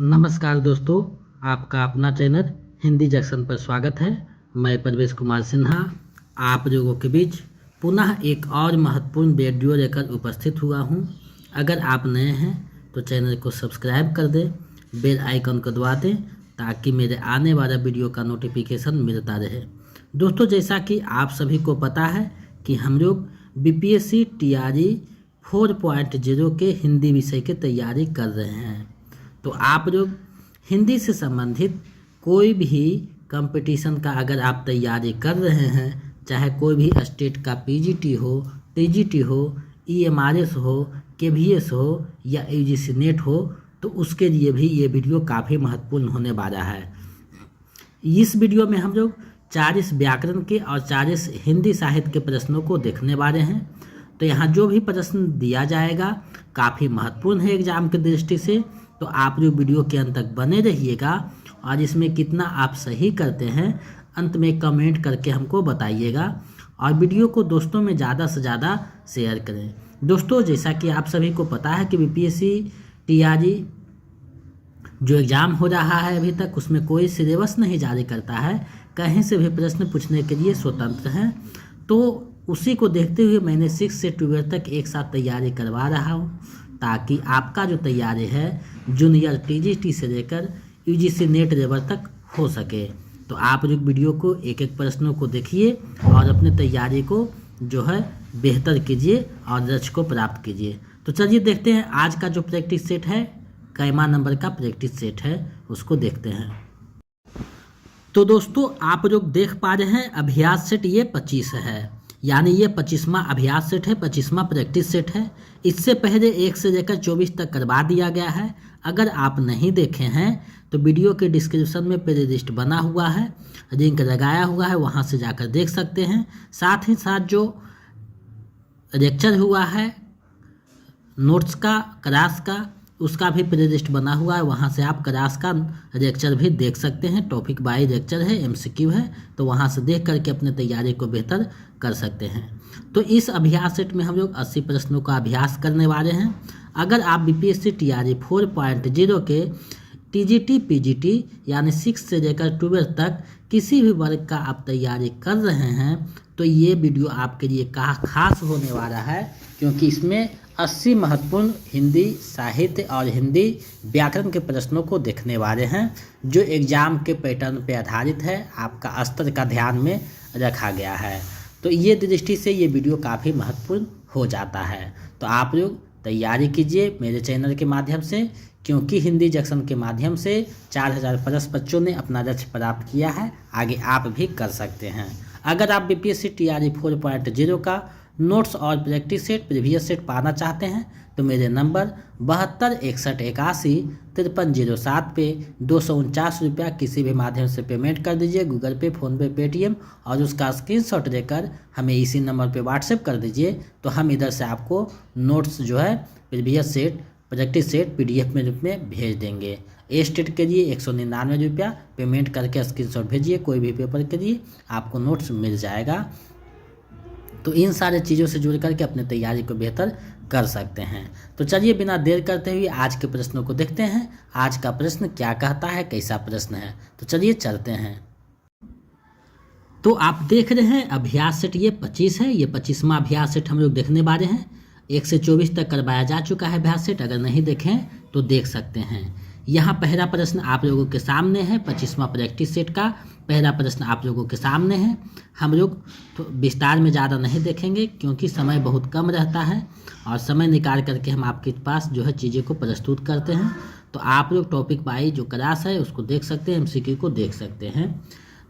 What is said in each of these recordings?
नमस्कार दोस्तों, आपका अपना चैनल हिंदी जंक्शन पर स्वागत है। मैं परवेश कुमार सिन्हा आप लोगों के बीच पुनः एक और महत्वपूर्ण वीडियो लेकर उपस्थित हुआ हूं। अगर आप नए हैं तो चैनल को सब्सक्राइब कर दें, बेल आइकन को दबा दें ताकि मेरे आने वाला वीडियो का नोटिफिकेशन मिलता रहे। दोस्तों, जैसा कि आप सभी को पता है कि हम लोग बीपीएससी टीआरई 4.0 के हिंदी विषय की तैयारी कर रहे हैं। तो आप लोग हिंदी से संबंधित कोई भी कंपटीशन का अगर आप तैयारी कर रहे हैं, चाहे कोई भी स्टेट का पीजीटी हो, टीजीटी हो, ईएमआरएस हो, केवीएस हो या यूजीसी नेट हो, तो उसके लिए भी ये वीडियो काफ़ी महत्वपूर्ण होने वाला है। इस वीडियो में हम लोग 40 व्याकरण के और 40 हिंदी साहित्य के प्रश्नों को देखने वाले हैं। तो यहाँ जो भी प्रश्न दिया जाएगा काफ़ी महत्वपूर्ण है एग्जाम की दृष्टि से, तो आप लोग वीडियो के अंत तक बने रहिएगा और इसमें कितना आप सही करते हैं अंत में कमेंट करके हमको बताइएगा और वीडियो को दोस्तों में ज़्यादा से ज़्यादा शेयर करें। दोस्तों, जैसा कि आप सभी को पता है कि बीपीएससी टीआरई जो एग्ज़ाम हो रहा है अभी तक उसमें कोई सिलेबस नहीं जारी करता है, कहीं से भी प्रश्न पूछने के लिए स्वतंत्र हैं। तो उसी को देखते हुए मैंने 6 से 12 तक एक साथ तैयारी करवा रहा हूँ ताकि आपका जो तैयारी है जूनियर टीजीटी से लेकर यूजीसी नेट लेवल तक हो सके। तो आप लोग वीडियो को एक एक प्रश्नों को देखिए और अपने तैयारी को जो है बेहतर कीजिए और लक्ष्य को प्राप्त कीजिए। तो चलिए देखते हैं आज का जो प्रैक्टिस सेट है, कैमा नंबर का प्रैक्टिस सेट है, उसको देखते हैं। तो दोस्तों, आप लोग देख पा रहे हैं अभ्यास सेट ये 25 है, यानी ये 25वां अभ्यास सेट है, 25वां प्रैक्टिस सेट है। इससे पहले 1 से लेकर 24 तक करवा दिया गया है। अगर आप नहीं देखे हैं तो वीडियो के डिस्क्रिप्शन में प्ले लिस्ट बना हुआ है, लिंक लगाया हुआ है, वहाँ से जाकर देख सकते हैं। साथ ही साथ जो लेक्चर हुआ है नोट्स का, क्लास का, उसका भी प्ले लिस्ट बना हुआ है, वहाँ से आप क्लास का लेक्चर भी देख सकते हैं। टॉपिक बाई लेक्चर है, एमसीक्यू है, तो वहाँ से देख करके अपने तैयारी को बेहतर कर सकते हैं। तो इस अभ्यास सेट में हम लोग 80 प्रश्नों का अभ्यास करने वाले हैं। अगर आप बीपीएससी टीआरई 4.0 के टीजीटी पीजीटी यानी 6 से लेकर 12 तक किसी भी वर्ग का आप तैयारी कर रहे हैं तो ये वीडियो आपके लिए खास होने वाला है, क्योंकि इसमें 80 महत्वपूर्ण हिंदी साहित्य और हिंदी व्याकरण के प्रश्नों को देखने वाले हैं जो एग्जाम के पैटर्न पर आधारित है, आपका स्तर का ध्यान में रखा गया है। तो ये दृष्टि से ये वीडियो काफ़ी महत्वपूर्ण हो जाता है। तो आप लोग तैयारी कीजिए मेरे चैनल के माध्यम से, क्योंकि हिंदी जंक्शन के माध्यम से 4000 प्लस बच्चों ने अपना लक्ष्य प्राप्त किया है, आगे आप भी कर सकते हैं। अगर आप बीपीएससी टीआरई 4.0 का नोट्स और प्रैक्टिस सेट प्रीवियस सेट पाना चाहते हैं तो मेरे नंबर 7261815307 पे 249 रुपया किसी भी माध्यम से पेमेंट कर दीजिए, गूगल पे, फ़ोनपे, पेटीएम, और उसका स्क्रीनशॉट लेकर हमें इसी नंबर पे व्हाट्सएप कर दीजिए। तो हम इधर से आपको नोट्स जो है previous set, practice set PDF में रूप में भेज देंगे। ए स्टेट के लिए 199 रुपया पेमेंट करके स्क्रीनशॉट भेजिए, कोई भी पेपर के लिए आपको नोट्स मिल जाएगा। तो इन सारे चीज़ों से जुड़ करके अपने तैयारी को बेहतर कर सकते हैं। तो चलिए बिना देर करते हुए आज के प्रश्नों को देखते हैं। आज का प्रश्न क्या कहता है, कैसा प्रश्न है, तो चलिए चलते हैं। तो आप देख रहे हैं अभ्यास सेट ये 25 है, ये 25वां अभ्यास सेट हम लोग देखने वाले हैं। 1 से 24 तक करवाया जा चुका है अभ्यास सेट, अगर नहीं देखें तो देख सकते हैं। यहाँ पहला प्रश्न आप लोगों के सामने है, 25वां प्रैक्टिस सेट का पहला प्रश्न आप लोगों के सामने है। हम लोग तो विस्तार में ज़्यादा नहीं देखेंगे क्योंकि समय बहुत कम रहता है और समय निकाल करके हम आपके पास जो है चीज़ें को प्रस्तुत करते हैं। तो आप लोग टॉपिक बाई जो क्लास है उसको देख सकते हैं, एमसीक्यू को देख सकते हैं।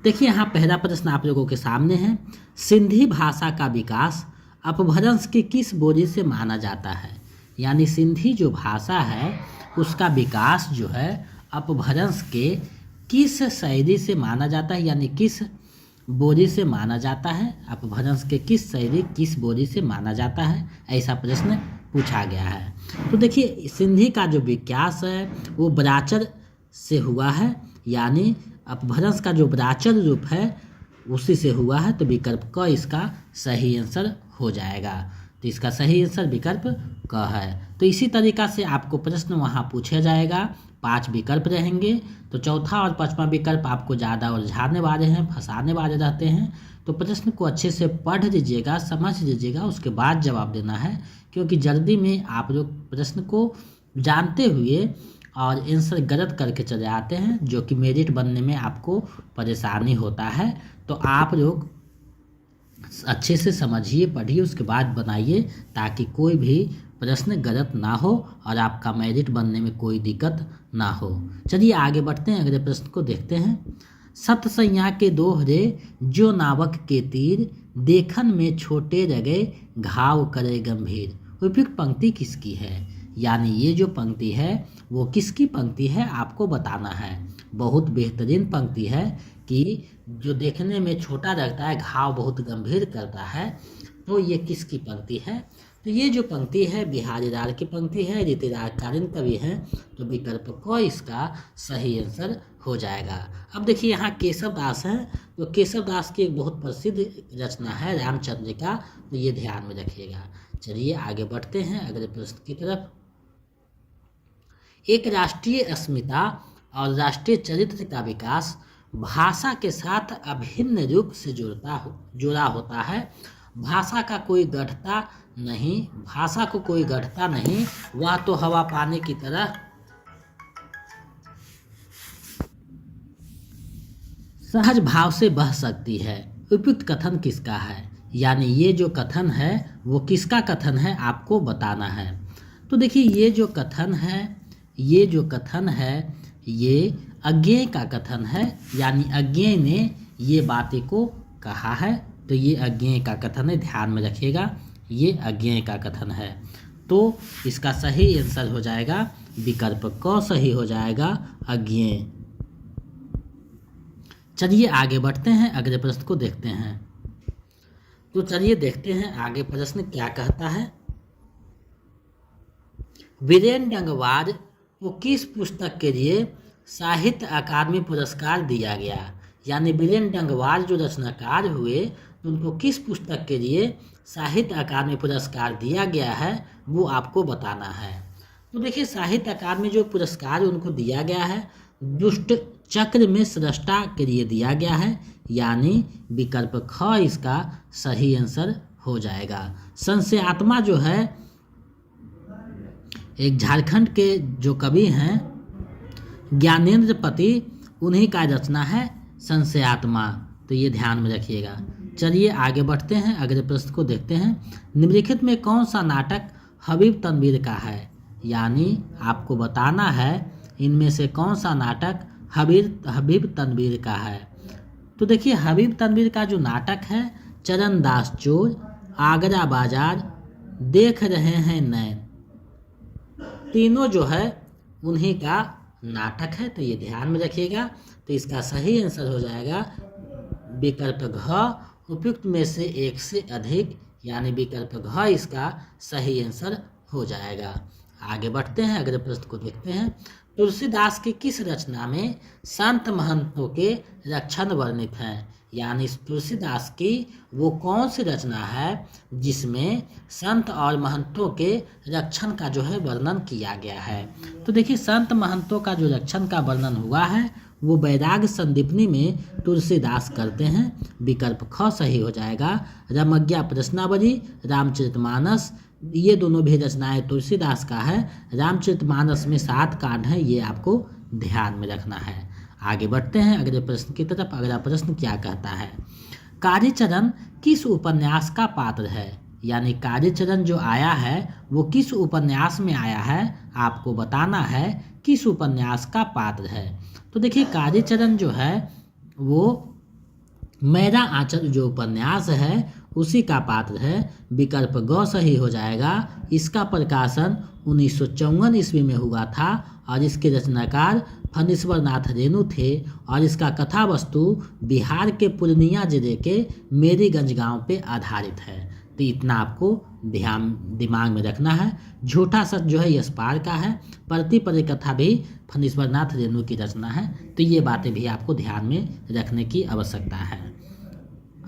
देखिए यहाँ पहला प्रश्न आप लोगों के सामने है, सिंधी भाषा का विकास अपभ्रंश की किस बोली से माना जाता है। यानी सिंधी जो भाषा है उसका विकास जो है अपभ्रंश के किस शैली से माना जाता है, यानी किस बोली से माना जाता है। अपभ्रंश के किस शैली, किस बोली से माना जाता है, ऐसा प्रश्न पूछा गया है। तो देखिए सिंधी का जो विकास है वो ब्राचर से हुआ है, यानी अपभ्रंश का जो ब्राचर रूप है उसी से हुआ है। तो विकल्प क इसका सही आंसर हो जाएगा। तो इसका सही आंसर विकल्प क है। तो इसी तरीका से आपको प्रश्न वहाँ पूछा जाएगा 5 विकल्प रहेंगे। तो चौथा और पांचवा विकल्प आपको ज़्यादा उलझाने वाले हैं, फंसाने वाले रहते हैं। तो प्रश्न को अच्छे से पढ़ लीजिएगा, समझ लीजिएगा, उसके बाद जवाब देना है, क्योंकि जल्दी में आप लोग प्रश्न को जानते हुए और आंसर गलत करके चले आते हैं, जो कि मेरिट बनने में आपको परेशानी होता है। तो आप लोग अच्छे से समझिए, पढ़िए, उसके बाद बनाइए, ताकि कोई भी प्रश्न गलत ना हो और आपका मेरिट बनने में कोई दिक्कत ना हो। चलिए आगे बढ़ते हैं, अगले प्रश्न को देखते हैं। सतसैया के दोहरे जो नावक के तीर, देखन में छोटे लगे घाव करे गंभीर। उपयुक्त पंक्ति किसकी है? यानी ये जो पंक्ति है वो किसकी पंक्ति है आपको बताना है। बहुत बेहतरीन पंक्ति है कि जो देखने में छोटा लगता है घाव बहुत गंभीर करता है। तो ये किसकी पंक्ति है? तो ये जो पंक्ति है बिहारी लाल की पंक्ति है, रीतिराजकालीन कवि हैं। तो विकल्प क इसका सही आंसर हो जाएगा। अब देखिए यहाँ केशव दास हैं, तो केशव दास की एक बहुत प्रसिद्ध रचना है रामचंद्रिका, तो ये ध्यान में रखिएगा। चलिए आगे बढ़ते हैं अगले प्रश्न की तरफ। एक राष्ट्रीय अस्मिता और राष्ट्रीय चरित्र का विकास भाषा के साथ अभिन्न रूप से जुड़ा होता है। भाषा का कोई गढ़ता नहीं, भाषा को कोई गढ़ता नहीं, वह तो हवा पानी की तरह सहज भाव से बह सकती है। उपयुक्त कथन किसका है? यानी ये जो कथन है वो किसका कथन है आपको बताना है। तो देखिए ये जो कथन है ये अज्ञेय का कथन है, यानी अज्ञेय ने ये बातें को कहा है। तो ये अज्ञेय का कथन है, ध्यान में रखिएगा, ये अज्ञेय का कथन है। तो इसका सही आंसर हो जाएगा विकल्प क सही हो जाएगा, अज्ञेय। चलिए आगे बढ़ते हैं, अगले प्रश्न को देखते हैं। तो चलिए देखते हैं आगे प्रश्न क्या कहता है। वीरेन डंगवार को किस पुस्तक के लिए साहित्य अकादमी पुरस्कार दिया गया? यानी वीरेन डंगवार जो रचनाकार हुए उनको किस पुस्तक के लिए साहित्य अकादमी पुरस्कार दिया गया है वो आपको बताना है। तो देखिए साहित्य अकादमी जो पुरस्कार उनको दिया गया है दुष्ट चक्र में सृष्टा के लिए दिया गया है, यानी विकल्प ख इसका सही आंसर हो जाएगा। संशयात्मा जो है एक झारखंड के जो कवि हैं ज्ञानेंद्र पति, उन्हीं का रचना है संशयात्मा। तो ये ध्यान में रखिएगा। चलिए आगे बढ़ते हैं, अगले प्रश्न को देखते हैं। निम्नलिखित में कौन सा नाटक हबीब तनवीर का है? यानी आपको बताना है इनमें से कौन सा नाटक हबीब तनवीर का है। तो देखिए हबीब तनवीर का जो नाटक है चरणदास चोर, आगरा बाजार, देख रहे हैं नैन, तीनों जो है उन्हीं का नाटक है। तो ये ध्यान में रखिएगा। तो इसका सही आंसर हो जाएगा विकल्प घ, उपयुक्त में से एक से अधिक, यानी विकल्प घ इसका सही आंसर हो जाएगा। आगे बढ़ते हैं, अगले प्रश्न को देखते हैं। तुलसीदास की किस रचना में संत महंतों के रक्षण वर्णित हैं? यानी तुलसीदास की वो कौन सी रचना है जिसमें संत और महंतों के रक्षण का जो है वर्णन किया गया है? तो देखिए संत महंतों का जो रक्षण का वर्णन हुआ है वो वैराग्य संदीपनी में तुलसीदास करते हैं। विकल्प ख सही हो जाएगा। रमज्ञा प्रश्नावली, रामचरितमानस, ये दोनों भी रचनाएं तुलसीदास का है। रामचरितमानस में 7 कांड हैं, ये आपको ध्यान में रखना है। आगे बढ़ते हैं अगले प्रश्न की तरफ। अगला प्रश्न क्या कहता है? कालीचरण किस उपन्यास का पात्र है? यानी कालीचरण जो आया है वो किस उपन्यास में आया है आपको बताना है, किस उपन्यास का पात्र है। तो देखिए कालीचरण जो है वो मेरा आंचल जो उपन्यास है उसी का पात्र है। विकल्प ग सही हो जाएगा। इसका प्रकाशन 1954 ईस्वी में हुआ था और इसके रचनाकार फणीश्वर नाथ रेणु थे और इसका कथा वस्तु बिहार के पूर्णिया जिले के मेरीगंज गांव पे आधारित है। तो इतना आपको दिमाग में रखना है। झूठा सच जो है यशपाल का है, प्रतिपद कथा भी फणीश्वर नाथ रेणु की रचना है। तो ये बातें भी आपको ध्यान में रखने की आवश्यकता है।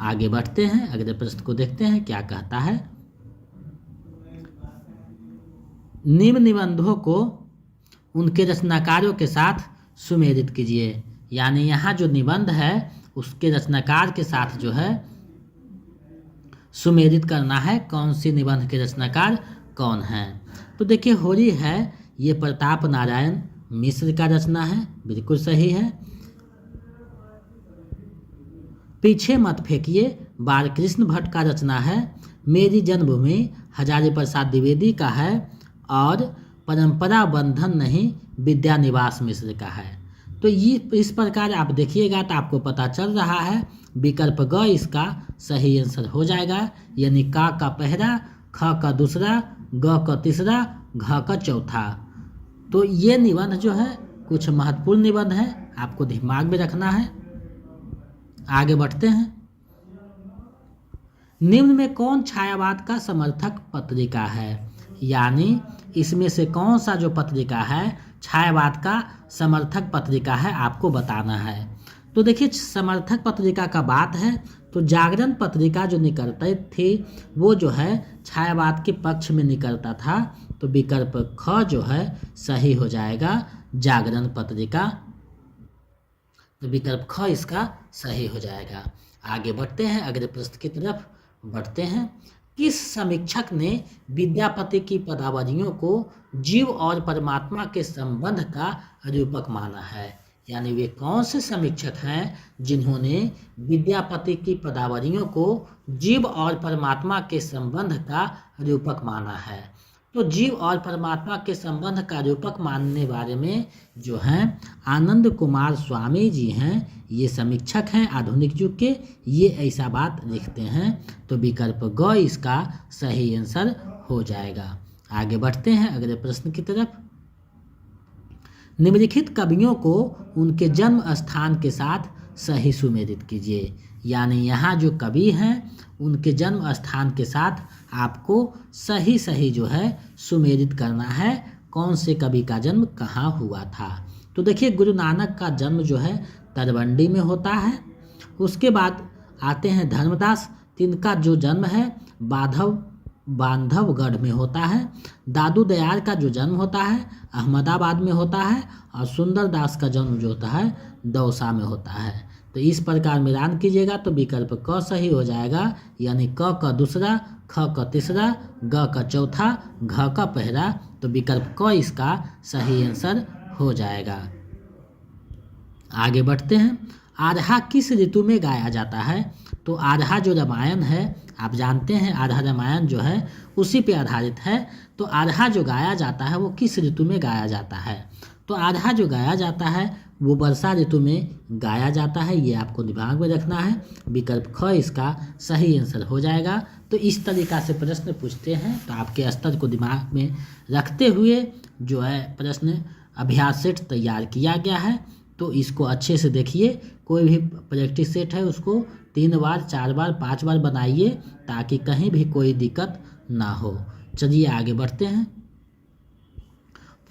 आगे बढ़ते हैं, अगले प्रश्न को देखते हैं क्या कहता है। निम्न निबंधों को उनके रचनाकारों के साथ सुमेलित कीजिए। यानी यहाँ जो निबंध है उसके रचनाकार के साथ जो है सुमेलित करना है, कौन सी निबंध के रचनाकार कौन है। तो देखिए होली है, ये प्रताप नारायण मिश्र का रचना है, बिल्कुल सही है। पीछे मत फेंकिए बालकृष्ण भट्ट का रचना है। मेरी जन्मभूमि हजारी प्रसाद द्विवेदी का है। और परंपरा बंधन नहीं विद्यानिवास मिश्र का है। तो ये इस प्रकार आप देखिएगा तो आपको पता चल रहा है विकल्प ग इसका सही आंसर हो जाएगा। यानी का पहला, ख का दूसरा, ग का तीसरा, घ का चौथा। तो ये निबंध जो है कुछ महत्वपूर्ण निबंध है, आपको दिमाग में रखना है। आगे बढ़ते हैं। निम्न में कौन छायावाद का समर्थक पत्रिका है? यानी इसमें से कौन सा जो पत्रिका है छायावाद का समर्थक पत्रिका है, आपको बताना है। तो देखिए समर्थक पत्रिका का बात है तो जागरण पत्रिका जो निकलती थी वो जो है छायावाद के पक्ष में निकलता था। तो विकल्प ख जो है सही हो जाएगा, जागरण पत्रिका। तो विकल्प ख इसका सही हो जाएगा। आगे बढ़ते हैं, अगले प्रश्न की तरफ बढ़ते हैं। किस समीक्षक ने विद्यापति की पदावलियों को जीव और परमात्मा के संबंध का रूपक माना है? यानी वे कौन से समीक्षक हैं जिन्होंने विद्यापति की पदावलियों को जीव और परमात्मा के संबंध का रूपक माना है? तो जीव और परमात्मा के संबंध का रूपक मानने बारे में जो हैं आनंद कुमार स्वामी जी हैं, ये समीक्षक हैं आधुनिक युग के, ये ऐसा बात लिखते हैं। तो विकल्प ग इसका सही आंसर हो जाएगा। आगे बढ़ते हैं अगले प्रश्न की तरफ। निम्नलिखित कवियों को उनके जन्म स्थान के साथ सही सुमेलित कीजिए। यानी यहाँ जो कवि हैं उनके जन्म स्थान के साथ आपको सही जो है सुमेलित करना है, कौन से कवि का जन्म कहाँ हुआ था। तो देखिए गुरु नानक का जन्म जो है तलवंडी में होता है। उसके बाद आते हैं धर्मदास, तिनका जो जन्म है बांधवगढ़ में होता है। दादू दयाल का जो जन्म होता है अहमदाबाद में होता है। और सुंदर दास का जन्म जो होता है दौसा में होता है। तो इस प्रकार मिलान कीजिएगा तो विकल्प क सही हो जाएगा। यानी क का दूसरा, ख का तीसरा, ग का चौथा, घ का पहला। तो विकल्प क इसका सही आंसर हो जाएगा। आगे बढ़ते हैं। आल्हा किस ऋतु में गाया जाता है? तो आल्हा जो रामायण है आप जानते हैं, आल्हा रामायण जो है उसी पे आधारित है। तो आल्हा जो गाया जाता है वो किस ऋतु में गाया जाता है? तो आल्हा जो गाया जाता है वो वर्षा ऋतु में गाया जाता है, ये आपको दिमाग में रखना है। विकल्प ख इसका सही आंसर हो जाएगा। तो इस तरीका से प्रश्न पूछते हैं, तो आपके स्तर को दिमाग में रखते हुए जो है प्रश्न अभ्यास सेट तैयार किया गया है। तो इसको अच्छे से देखिए, कोई भी प्रैक्टिस सेट है उसको 3 बार 4 बार 5 बार बनाइए ताकि कहीं भी कोई दिक्कत ना हो। चलिए आगे बढ़ते हैं।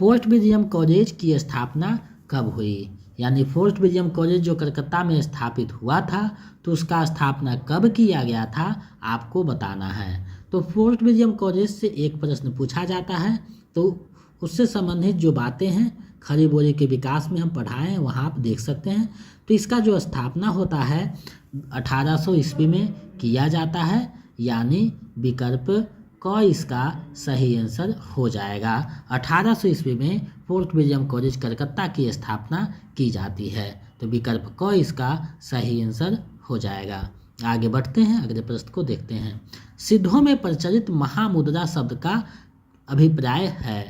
फोर्ट विलियम कॉलेज की स्थापना कब हुई? यानी फोर्ट विलियम कॉलेज जो कलकत्ता में स्थापित हुआ था तो उसका स्थापना कब किया गया था आपको बताना है। तो फोर्ट विलियम कॉलेज से एक प्रश्न पूछा जाता है, तो उससे संबंधित जो बातें हैं खड़ी बोली के विकास में हम पढ़ाए हैं, वहाँ आप देख सकते हैं। तो इसका जो स्थापना होता है 1800 ईस्वी में किया जाता है। यानी विकल्प क इसका सही आंसर हो जाएगा। 1800 ईस्वी में फोर्ट विलियम कॉलेज कलकत्ता की स्थापना की जाती है। तो विकल्प क इसका सही आंसर हो जाएगा। आगे बढ़ते हैं, अगले प्रश्न को देखते हैं। सिद्धों में प्रचलित महामुद्रा शब्द का अभिप्राय है।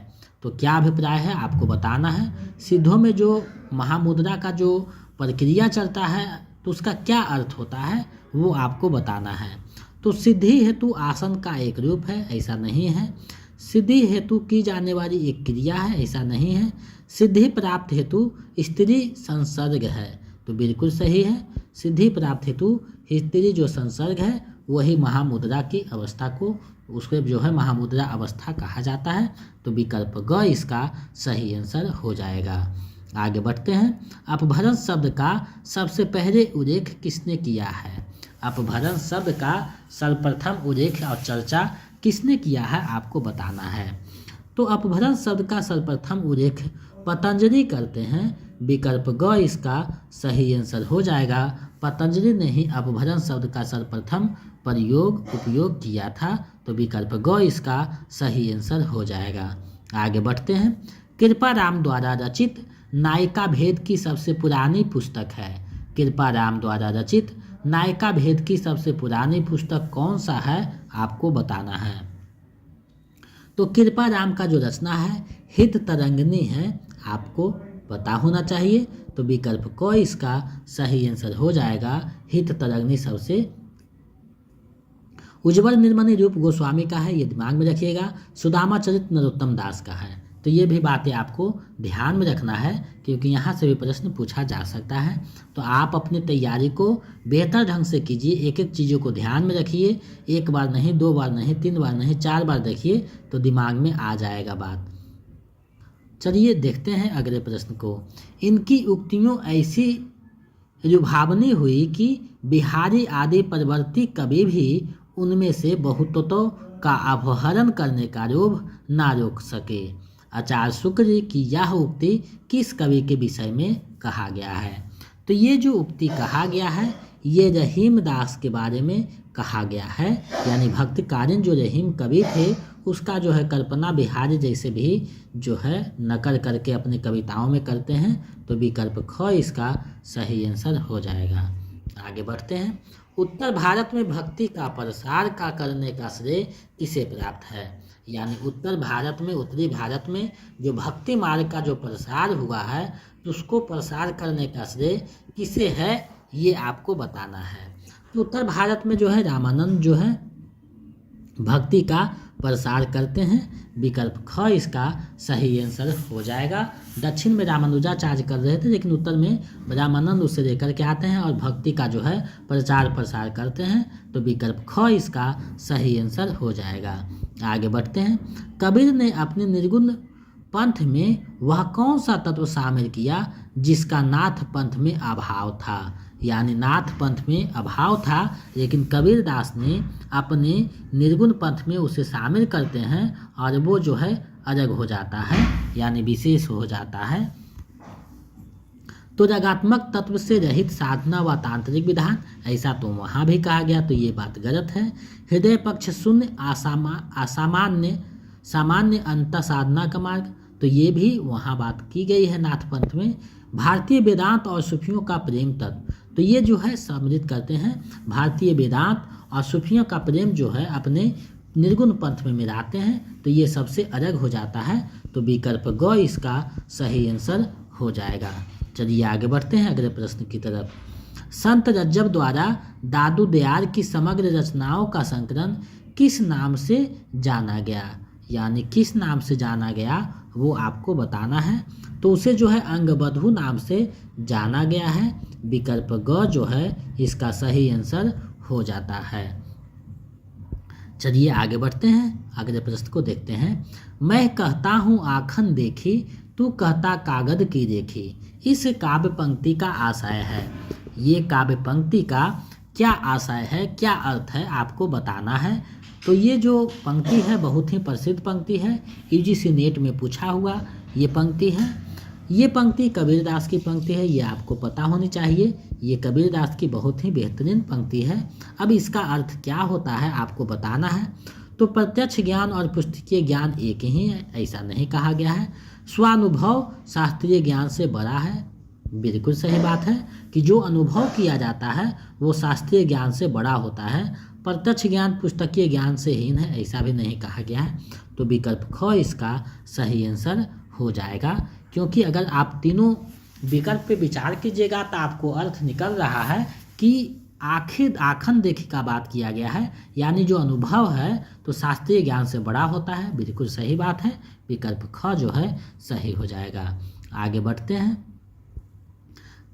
तो क्या अभिप्राय है आपको बताना है। सिद्धों में जो महामुद्रा का जो प्रक्रिया चलता है तो उसका क्या अर्थ होता है वो आपको बताना है। तो सिद्धि हेतु आसन का एक रूप है, ऐसा नहीं है। सिद्धि हेतु की जाने वाली एक क्रिया है, ऐसा नहीं है। सिद्धि प्राप्त हेतु स्त्री संसर्ग है, तो बिल्कुल सही है। सिद्धि प्राप्त हेतु स्त्री जो संसर्ग है वही महामुद्रा की अवस्था को उसको जो है महामुद्रा अवस्था कहा जाता है। तो विकल्प ग इसका सही आंसर हो जाएगा। आगे बढ़ते हैं। अपभ्रंश शब्द का सबसे पहले उल्लेख किसने किया है? अपभ्रंश शब्द का सर्वप्रथम उल्लेख और चर्चा किसने किया है आपको बताना है। तो अपभ्रंश शब्द का सर्वप्रथम उल्लेख पतंजलि करते हैं। विकल्प ग इसका सही आंसर हो जाएगा। पतंजलि ने ही अपभ्रंश शब्द का सर्वप्रथम उपयोग किया था, तो विकल्प ग इसका सही आंसर हो जाएगा। आगे बढ़ते हैं। कृपाराम द्वारा रचित नायिका भेद की सबसे पुरानी पुस्तक है। कृपाराम द्वारा रचित नायिका भेद की सबसे पुरानी पुस्तक कौन सा है, आपको बताना है। तो कृपाराम का जो रचना है हित तरंगिणी है, आपको पता होना चाहिए। तो विकल्प क इसका सही आंसर हो जाएगा। हित तरंगिणी सबसे उज्ज्वल निर्मणी रूप गोस्वामी का है, ये दिमाग में रखिएगा। सुदामा चरित नरोत्तम दास का है। तो ये भी बातें आपको ध्यान में रखना है, क्योंकि यहाँ से भी प्रश्न पूछा जा सकता है। तो आप अपनी तैयारी को बेहतर ढंग से कीजिए, एक एक चीज़ों को ध्यान में रखिए। एक बार नहीं, 2 बार नहीं, 3 बार नहीं, 4 बार देखिए तो दिमाग में आ जाएगा बात। चलिए देखते हैं अगले प्रश्न को। इनकी उक्तियों ऐसी लुभावनी हुई कि बिहारी आदि परवर्ती कभी भी उनमें से बहुतों का अपहरण करने का लोभ ना रोक सके। आचार्य शुक्र की यह उक्ति किस कवि के विषय में कहा गया है। तो ये जो उक्ति कहा गया है ये रहीम दास के बारे में कहा गया है, यानी भक्तकालीन जो रहीम कवि थे उसका जो है कल्पना बिहारी जैसे भी जो है नकल करके अपनी कविताओं में करते हैं। तो विकल्प ख इसका सही आंसर हो जाएगा। आगे बढ़ते हैं। उत्तर भारत में भक्ति का प्रसार का करने का श्रेय किसे प्राप्त है। यानी उत्तर भारत में, उत्तरी भारत में जो भक्ति मार्ग का जो प्रसार हुआ है उसको प्रसार करने का श्रेय किसे है, ये आपको बताना है। तो उत्तर भारत में जो है रामानंद जो है भक्ति का प्रसार करते हैं। विकल्प ख इसका सही आंसर हो जाएगा। दक्षिण में रामानुजाचार्य कर रहे थे, लेकिन उत्तर में रामानंद उसे लेकर के आते हैं और भक्ति का जो है प्रचार प्रसार करते हैं। तो विकल्प ख इसका सही आंसर हो जाएगा। आगे बढ़ते हैं। कबीर ने अपने निर्गुण पंथ में वह कौन सा तत्व शामिल किया जिसका नाथ पंथ में अभाव था। यानी नाथ पंथ में अभाव था, लेकिन कबीर दास ने अपने निर्गुण पंथ में उसे शामिल करते हैं और वो जो है अलग हो जाता है, यानी विशेष हो जाता है। तो रागात्मक तत्व से रहित साधना व तांत्रिक विधान, ऐसा तो वहाँ भी कहा गया, तो ये बात गलत है। हृदय पक्ष शून्य सामान्य अंत साधना का मार्ग, तो ये भी वहाँ बात की गई है नाथ पंथ में। भारतीय वेदांत और सूफियों का प्रेम तत्व, तो ये जो है सम्मिलित करते हैं। भारतीय वेदांत और सूफियों का प्रेम जो है अपने निर्गुण पंथ में मिलाते हैं, तो ये सबसे अलग हो जाता है। तो विकल्प ग इसका सही आंसर हो जाएगा। चलिए आगे बढ़ते हैं अगले प्रश्न की तरफ। संत रज्जब द्वारा दादू दयाल की समग्र रचनाओं का संकलन किस नाम से जाना गया। यानी किस नाम से जाना गया वो आपको बताना है। तो उसे जो है अंगबधू नाम से जाना गया है। विकल्प ग जो है इसका सही आंसर हो जाता है। चलिए आगे बढ़ते हैं, अगले प्रश्न को देखते हैं। मैं कहता हूँ आँखन देखी, तू कहता कागद की देखी, इस काव्य पंक्ति का आशय है। ये काव्य पंक्ति का क्या आशय है, क्या अर्थ है, आपको बताना है। तो ये जो पंक्ति है बहुत ही प्रसिद्ध पंक्ति है, यूजीसी नेट में पूछा हुआ ये पंक्ति है। ये पंक्ति कबीरदास की पंक्ति है, ये आपको पता होनी चाहिए। ये कबीरदास की बहुत ही बेहतरीन पंक्ति है। अब इसका अर्थ क्या होता है आपको बताना है। तो प्रत्यक्ष ज्ञान और पुस्तकीय ज्ञान एक ही है, ऐसा नहीं कहा गया है। स्वानुभव शास्त्रीय ज्ञान से बड़ा है, बिल्कुल सही बात है कि जो अनुभव किया जाता है वो शास्त्रीय ज्ञान से बड़ा होता है। प्रत्यक्ष ज्ञान पुस्तकीय ज्ञान से हीन है, ऐसा भी नहीं कहा गया है। तो विकल्प ख इसका सही आंसर हो जाएगा, क्योंकि अगर आप तीनों विकल्प पे विचार कीजिएगा तो आपको अर्थ निकल रहा है कि आखिर आँखन देखी का बात किया गया है, यानी जो अनुभव है तो शास्त्रीय ज्ञान से बड़ा होता है। बिल्कुल सही बात है, विकल्प ख जो है सही हो जाएगा। आगे बढ़ते हैं।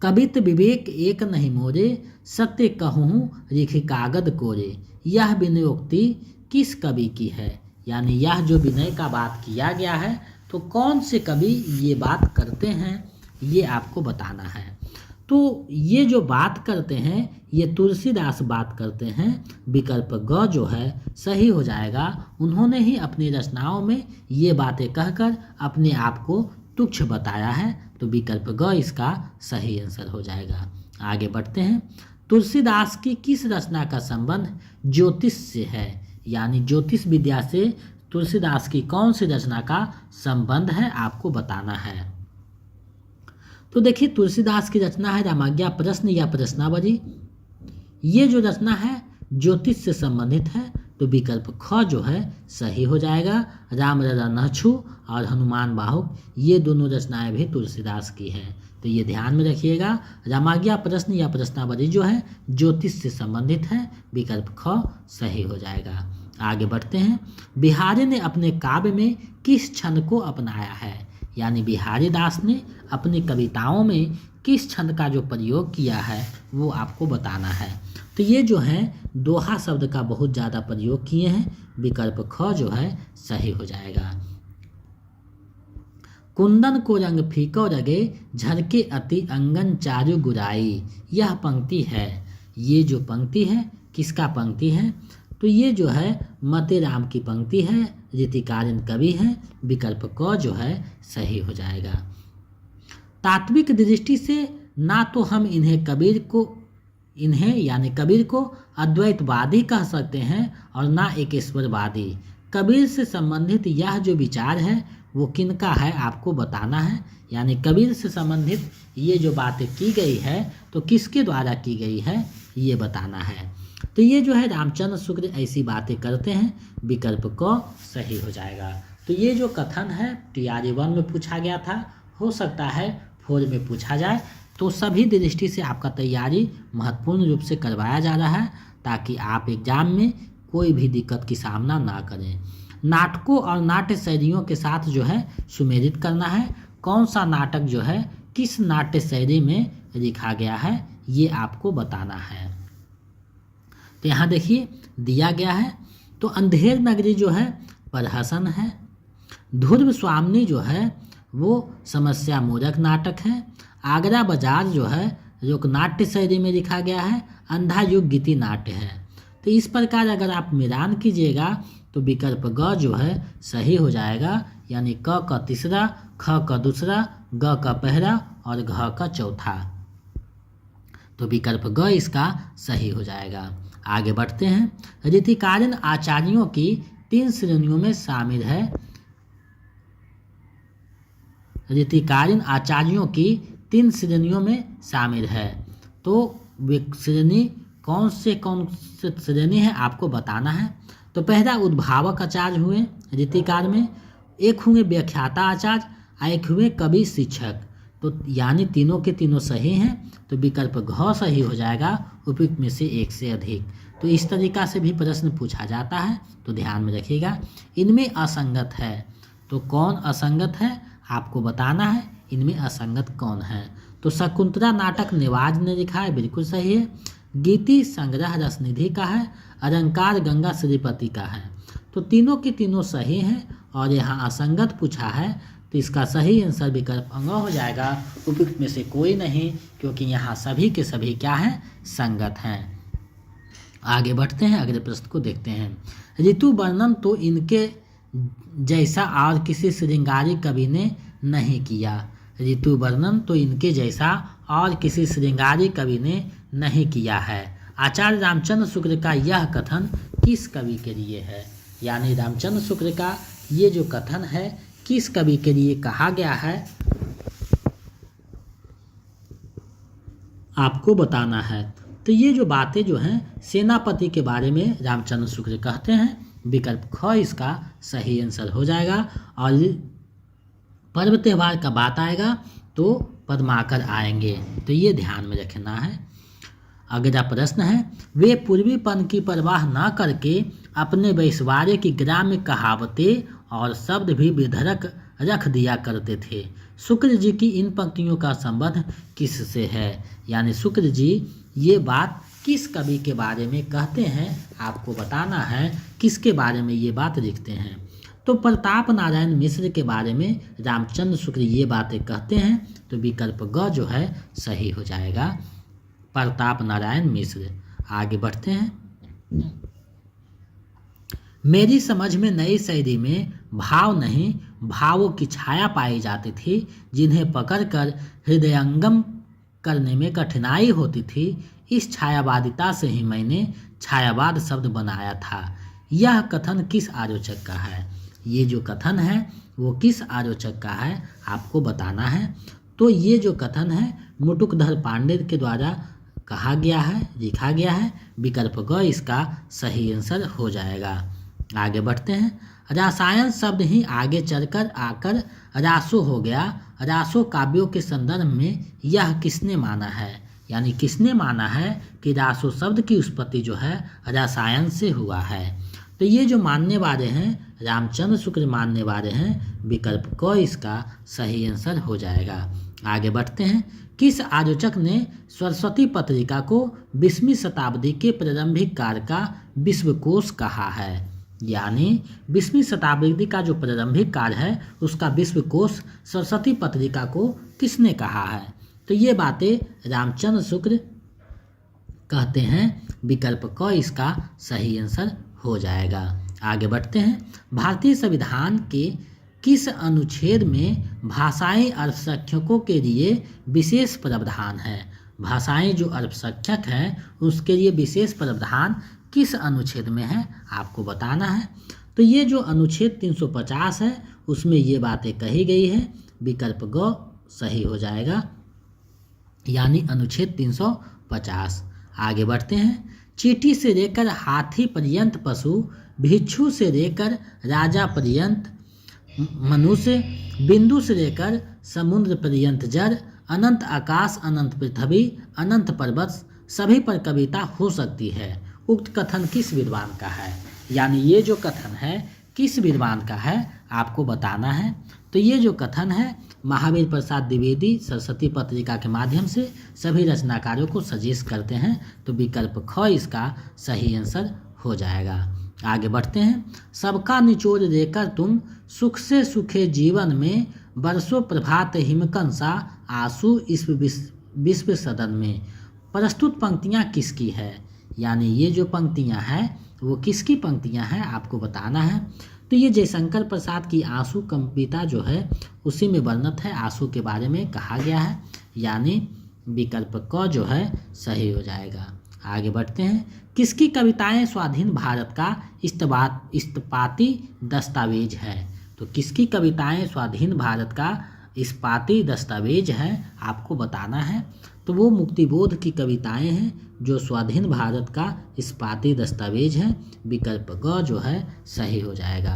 कबित विवेक एक नहीं मोरे, सत्य कहूँ लिखि कागद कोरे, यह विनयोक्ति किस कवि की है। यानी यह जो विनय का बात किया गया है तो कौन से कवि ये बात करते हैं ये आपको बताना है। तो ये जो बात करते हैं ये तुलसीदास बात करते हैं। विकल्प ग जो है सही हो जाएगा। उन्होंने ही अपनी रचनाओं में ये बातें कहकर अपने आप को तुच्छ बताया है, तो विकल्प ग इसका सही आंसर हो जाएगा। आगे बढ़ते हैं। तुलसीदास की किस रचना का संबंध ज्योतिष से है, यानी ज्योतिष विद्या से तुलसीदास की कौन सी रचना का संबंध है आपको बताना है। तो देखिए, तुलसीदास की रचना है रामाज्ञा प्रश्न या प्रश्नावली। ये जो रचना है ज्योतिष से संबंधित है, तो विकल्प ख जो है सही हो जाएगा। राम ररा नहछु और हनुमान बाहुक, ये दोनों रचनाएं भी तुलसीदास की हैं, तो ये ध्यान में रखिएगा। रामाज्ञा प्रश्न या प्रश्नावली जो है ज्योतिष से संबंधित है, विकल्प ख सही हो जाएगा। आगे बढ़ते हैं। बिहारी ने अपने काव्य में किस छंद को अपनाया है, यानी बिहारी दास ने अपनी कविताओं में किस छंद का जो प्रयोग किया है वो आपको बताना है। तो ये जो है दोहा शब्द का बहुत ज़्यादा प्रयोग किए हैं, विकल्प ख जो है सही हो जाएगा। कुंदन को रंग फीको रगे, झलके अति अंगन चारु गुराई, यह पंक्ति है। ये जो पंक्ति है किसका पंक्ति है, तो ये जो है मतेराम की पंक्ति है, रीतिकालीन कवि है, विकल्प क जो है सही हो जाएगा। तात्विक दृष्टि से ना तो हम इन्हें यानी कबीर को अद्वैतवादी कह सकते हैं और ना एक ईश्वरवादी। कबीर से संबंधित यह जो विचार है वो किनका है आपको बताना है, यानी कबीर से संबंधित ये जो बातें की गई है तो किसके द्वारा की गई है ये बताना है। तो ये जो है रामचंद्र शुक्ल ऐसी बातें करते हैं, विकल्प क सही हो जाएगा। तो ये जो कथन है TRE 1 में पूछा गया था, हो सकता है 4 में पूछा जाए, तो सभी दृष्टि से आपका तैयारी महत्वपूर्ण रूप से करवाया जा रहा है ताकि आप एग्जाम में कोई भी दिक्कत की सामना ना करें। नाटकों और नाट्य शैलियों के साथ जो है सुमेलित करना है, कौन सा नाटक जो है किस नाट्य शैली में लिखा गया है ये आपको बताना है। तो यहाँ देखिए दिया गया है, तो अंधेर नगरी जो है प्रहसन है, ध्रुव स्वामिनी जो है वो समस्या मोचक नाटक है, आगरा बाजार जो है लोकनाट्य शैली में लिखा गया है, अंधा युग गीति नाट्य है। तो इस प्रकार अगर आप मिलान कीजिएगा तो विकल्प ग जो है सही हो जाएगा, यानी क का तीसरा, ख का दूसरा, ग का पहला और घ का चौथा, तो विकल्प ग इसका सही हो जाएगा। आगे बढ़ते हैं। रीतिकालीन आचार्यों की 3 श्रेणियों में शामिल है, रीतिकालीन आचार्यों की 3 श्रेणियों में शामिल है, तो श्रेणी कौन से श्रेणी है आपको बताना है। तो पहला उद्भावक आचार्य हुए रीतिकार में, एक हुए व्याख्याता आचार्य, एक हुए कवि शिक्षक, तो यानी तीनों के तीनों सही हैं, तो विकल्प घ सही हो जाएगा, उपयुक्त में से एक से अधिक। तो इस तरीका से भी प्रश्न पूछा जाता है, तो ध्यान में रखिएगा। इनमें असंगत है, तो कौन असंगत है आपको बताना है, इनमें असंगत कौन है। तो शकुंतला नाटक नेवाज ने लिखा है, बिल्कुल सही है। गीति संग्रह रसनिधि का है, अलंकार गंगा श्रीपति का है, तो तीनों के तीनों सही हैं। और यहाँ असंगत पूछा है, तो इसका सही आंसर विकल्प अंग हो जाएगा, उपयुक्त में से कोई नहीं, क्योंकि यहाँ सभी के सभी क्या हैं, संगत हैं। आगे बढ़ते हैं, अगले प्रश्न को देखते हैं। ऋतु वर्णन तो इनके जैसा और किसी श्रृंगारी कवि ने नहीं किया, ऋतु वर्णन तो इनके जैसा और किसी श्रृंगारी कवि ने नहीं किया है। आचार्य रामचंद्र शुक्ल का यह कथन किस कवि के लिए है, यानी रामचंद्र शुक्ल का ये जो कथन है किस कवि के लिए कहा गया है आपको बताना है। तो ये जो बातें जो हैं सेनापति के बारे में रामचंद्र शुक्ल कहते हैं, विकल्प ख इसका सही आंसर हो जाएगा। और पर्व त्यौहार का बात आएगा तो पद्माकर आएंगे, तो ये ध्यान में रखना है। अगला प्रश्न है, वे पूर्वीपन की परवाह न करके अपने वैश्वार्य की ग्राम्य कहावतें और शब्द भी बेधड़क रख दिया करते थे। शुक्ल जी की इन पंक्तियों का संबंध किससे है, यानी शुक्ल जी ये बात किस कवि के बारे में कहते हैं आपको बताना है, किसके बारे में ये बात लिखते हैं। तो प्रताप नारायण मिश्र के बारे में रामचंद्र शुक्ल ये बातें कहते हैं, तो विकल्प ग जो है सही हो जाएगा, प्रताप नारायण मिश्र। आगे बढ़ते हैं। मेरी समझ में नई शैली में भाव नहीं भावों की छाया पाई जाती थी, जिन्हें पकड़कर हृदयंगम करने में कठिनाई होती थी। इस छायावादिता से ही मैंने छायावाद शब्द बनाया था। यह कथन किस आलोचक का है? ये जो कथन है वो किस आलोचक का है आपको बताना है। तो ये जो कथन है मुटुकधर पांडे के द्वारा कहा गया है, लिखा गया है। विकल्प ग इसका सही आंसर हो जाएगा। आगे बढ़ते हैं। रसायन शब्द ही आगे चलकर आकर रासो हो गया। रासो काव्यों के संदर्भ में यह किसने माना है? यानी किसने माना है कि रासो शब्द की उत्पत्ति जो है रसायन से हुआ है? तो ये जो मानने वाले हैं रामचंद्र शुक्ल मानने वाले हैं। विकल्प क इसका सही आंसर हो जाएगा। आगे बढ़ते हैं। किस आलोचक ने सरस्वती पत्रिका को 20वीं शताब्दी के प्रारंभिक काल का विश्वकोश कहा है? यानी 20वीं शताब्दी का जो प्रारंभिक काल है उसका विश्वकोश सरस्वती पत्रिका को किसने कहा है? तो ये बातें रामचंद्र शुक्ल कहते हैं। विकल्प क इसका सही आंसर हो जाएगा। आगे बढ़ते हैं। भारतीय संविधान के किस अनुच्छेद में भाषाई अल्पसंख्यकों के लिए विशेष प्रावधान है? भाषाएं जो अल्पसंख्यक हैं उसके लिए विशेष प्रावधान किस अनुच्छेद में है आपको बताना है। तो ये जो अनुच्छेद 350 है उसमें ये बातें कही गई है। विकल्प ग सही हो जाएगा, यानी अनुच्छेद 350। आगे बढ़ते हैं। चींटी से लेकर हाथी पर्यंत पशु, भिक्षु से लेकर राजा पर्यंत मनुष्य, बिंदु से लेकर समुद्र पर्यंत जल, अनंत आकाश, अनंत पृथ्वी, अनंत पर्वत, सभी पर कविता हो सकती है। उक्त कथन किस विद्वान का है? यानी ये जो कथन है किस विद्वान का है आपको बताना है। तो ये जो कथन है महावीर प्रसाद द्विवेदी सरस्वती पत्रिका के माध्यम से सभी रचनाकारों को सजेस्ट करते हैं। तो विकल्प ख इसका सही आंसर हो जाएगा। आगे बढ़ते हैं। सबका निचोड़ देकर तुम सुख से सुखे जीवन में, बरसों प्रभात हिमकन सा आंसू इस विश्व सदन में। प्रस्तुत पंक्तियां किसकी है? यानी ये जो पंक्तियां हैं वो किसकी पंक्तियां हैं आपको बताना है। तो ये जयशंकर प्रसाद की आंसू कविता जो है उसी में वर्णित है, आंसू के बारे में कहा गया है। यानी विकल्प क जो है सही हो जाएगा। आगे बढ़ते हैं। किसकी कविताएं स्वाधीन भारत का इस्पाती दस्तावेज है? तो किसकी कविताएं स्वाधीन भारत का इस्पाती दस्तावेज है आपको बताना है। तो वो मुक्तिबोध की कविताएं हैं जो स्वाधीन भारत का इस्पाती दस्तावेज है। विकल्प ग जो है सही हो जाएगा।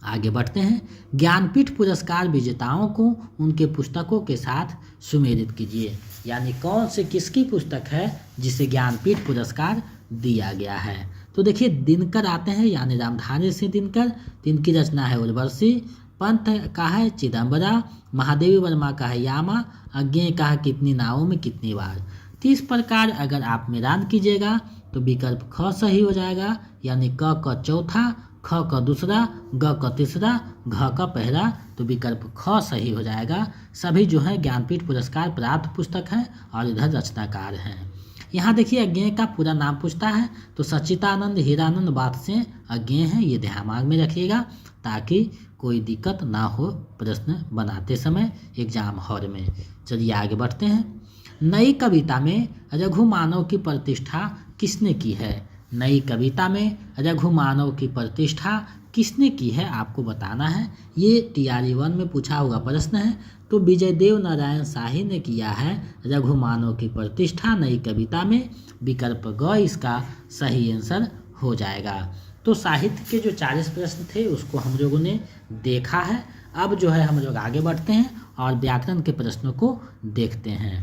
आगे बढ़ते हैं। ज्ञानपीठ पुरस्कार विजेताओं को उनके पुस्तकों के साथ सुमेलित कीजिए। यानी कौन से किसकी पुस्तक है जिसे ज्ञानपीठ पुरस्कार दिया गया है? तो देखिए दिनकर आते हैं, यानी रामधारी सिंह दिनकर। इनकी रचना है उर्वशी। पंत का है चिदम्बरा। महादेवी वर्मा का है यामा। अज्ञेय का है कितनी नावों में कितनी बार। तो इस प्रकार अगर आप मैदान कीजिएगा तो विकल्प ख सही हो जाएगा। यानी क का चौथा, ख का दूसरा, ग का तीसरा, घ का पहला। तो विकल्प ख सही हो जाएगा। सभी जो है ज्ञानपीठ पुरस्कार प्राप्त पुस्तक हैं और इधर रचनाकार हैं। यहाँ देखिए अज्ञेय का पूरा नाम पूछता है तो सच्चिदानंद हीरानंद बात से अज्ञेय है, ये दिमाग में रखिएगा ताकि कोई दिक्कत ना हो प्रश्न बनाते समय एग्जाम हॉल में। चलिए आगे बढ़ते हैं। नई कविता में रघु मानव की प्रतिष्ठा किसने की है? नई कविता में रघु मानव की प्रतिष्ठा किसने की है आपको बताना है। ये TRE 1 में पूछा हुआ प्रश्न है। तो विजयदेव नारायण शाही ने किया है रघु मानव की प्रतिष्ठा नई कविता में। विकल्प ग इसका सही आंसर हो जाएगा। तो साहित्य के जो 40 प्रश्न थे उसको हम लोगों ने देखा है। अब जो है हम लोग आगे बढ़ते हैं और व्याकरण के प्रश्नों को देखते हैं।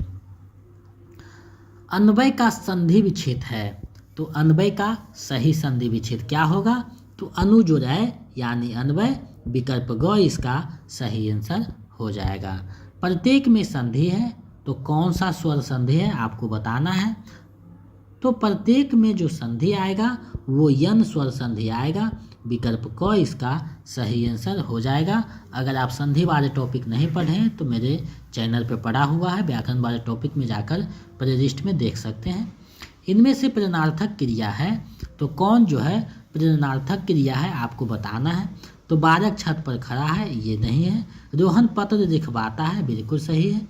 अन्वय का संधि विच्छेद है, तो अन्वय का सही संधि विच्छेद क्या होगा? तो अनुजोड़य यानी अन्वय। विकल्प ग इसका सही आंसर हो जाएगा। प्रत्येक में संधि है तो कौन सा स्वर संधि है आपको बताना है। तो प्रत्येक में जो संधि आएगा वो यन स्वर संधि आएगा। विकल्प क इसका सही आंसर हो जाएगा। अगर आप संधि वाले टॉपिक नहीं पढ़े हैं तो मेरे चैनल पे पढ़ा हुआ है, व्याकरण वाले टॉपिक में जाकर प्लेलिस्ट में देख सकते हैं। इनमें से प्रेरणार्थक क्रिया है तो कौन जो है प्रेरणार्थक क्रिया है आपको बताना है। तो बालक छत पर खड़ा है, ये नहीं है। रोहन पत्र लिखवाता है, बिल्कुल सही है।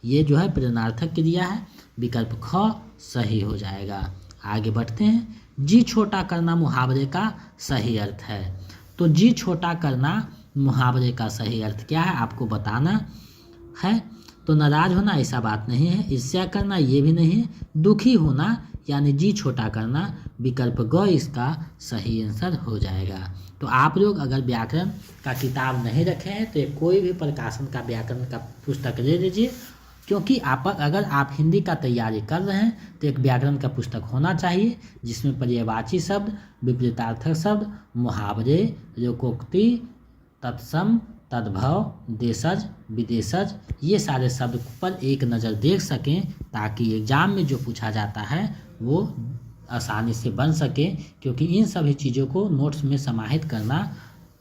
ये जो है प्रेरणार्थक क्रिया है, विकल्प ख सही हो जाएगा। आगे बढ़ते हैं। जी छोटा करना मुहावरे का सही अर्थ है। तो जी छोटा करना मुहावरे का सही अर्थ क्या है आपको बताना है। तो नाराज होना ऐसा बात नहीं है, ईर्ष्या करना ये भी नहीं है, दुखी होना यानी जी छोटा करना, विकल्प ग इसका सही आंसर हो जाएगा। तो आप लोग अगर व्याकरण का किताब नहीं रखे हैं तो कोई भी प्रकाशन का व्याकरण का पुस्तक ले लीजिए, क्योंकि अगर आप हिंदी का तैयारी कर रहे हैं तो एक व्याकरण का पुस्तक होना चाहिए जिसमें पर्यायवाची शब्द, विपरीतार्थक शब्द, मुहावरे, लोकोक्ति, तत्सम, तद्भव, देशज, विदेशज, ये सारे शब्द पर एक नज़र देख सकें ताकि एग्जाम में जो पूछा जाता है वो आसानी से बन सके, क्योंकि इन सभी चीज़ों को नोट्स में समाहित करना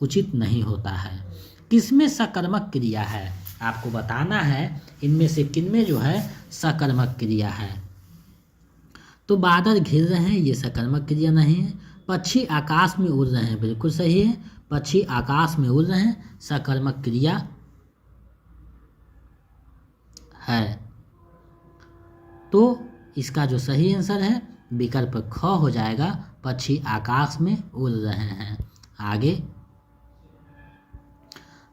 उचित नहीं होता है। किसमें सकर्मक क्रिया है आपको बताना है, इनमें से किनमें जो है सकर्मक क्रिया है। तो बादल घिर रहे हैं, ये सकर्मक क्रिया नहीं है। पक्षी आकाश में उड़ रहे हैं, बिल्कुल सही है, पक्षी आकाश में उड़ रहे हैं, सकर्मक क्रिया है। तो इसका जो सही आंसर है विकल्प ख हो जाएगा, पक्षी आकाश में उड़ रहे हैं। आगे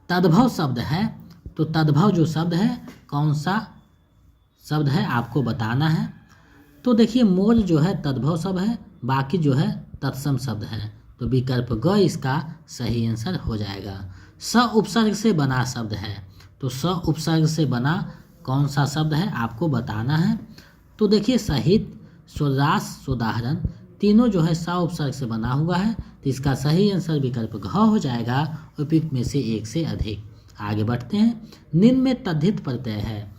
तद्भव शब्द है, तो तद्भव जो शब्द है कौन सा शब्द है आपको बताना है। तो देखिए मोर जो है तद्भव शब्द है, बाकी जो है तत्सम शब्द है, तो विकल्प ग इसका सही आंसर हो जाएगा। स उपसर्ग से बना शब्द है, तो स उपसर्ग से बना कौन सा शब्द है आपको बताना है। तो देखिए सहित, स्वरास, सोदाहरण, तीनों जो है स उपसर्ग से बना हुआ है, तो इसका सही आंसर विकल्प घ हो जाएगा, उपयुक्त में से एक से अधिक। आगे बढ़ते हैं। निम्न में तद्धित प्रत्यय है,